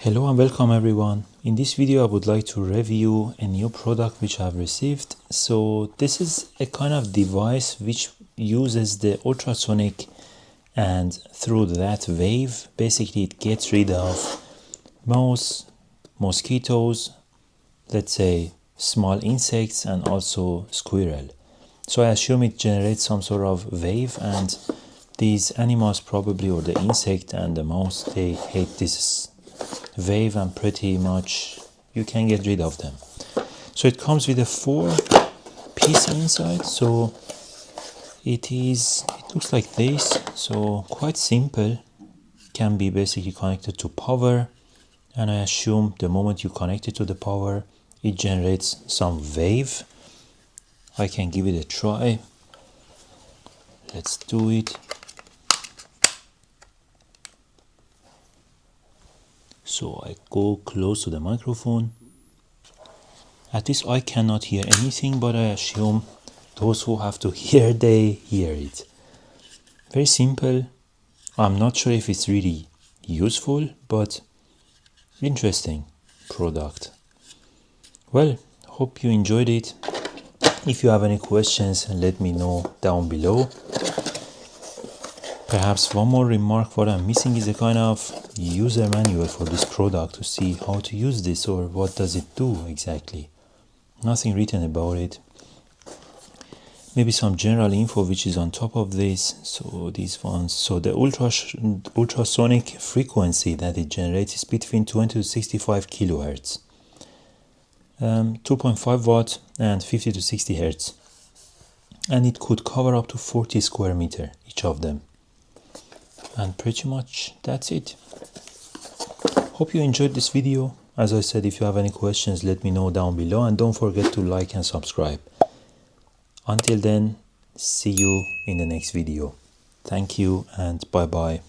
Hello and welcome everyone. In this video I would like to review a new product which I have received. So this is a kind of device which uses the ultrasonic, and through that wave basically it gets rid of mouse, mosquitoes, let's say small insects, and also squirrel. So I assume it generates some sort of wave, and these animals probably, or the insect and the mouse, they hate this wave, and pretty much you can get rid of them. So it comes with a 4-piece inside. So it looks like this. So quite simple, can be basically connected to power, and I assume the moment you connect it to the power it generates some wave. I can give it a try. Let's do it. So I go close to the microphone. At least I cannot hear anything, but I assume those who have to hear, they hear it. Very simple. I'm not sure if it's really useful, but interesting product. Well, hope you enjoyed it. If you have any questions, let me know down below. Perhaps one more remark, what I'm missing is a kind of user manual for this product to see how to use this, or what does it do exactly. Nothing written about it. Maybe some general info which is on top of this. So these ones, so the ultrasonic frequency that it generates is between 20 to 65 kilohertz, 2.5 watt and 50 to 60 hertz, and it could cover up to 40 square meter each of them. And pretty much that's it. Hope you enjoyed this video. As I said, if you have any questions, let me know down below, and don't forget to like and subscribe. Until then, see you in the next video. Thank you and bye bye.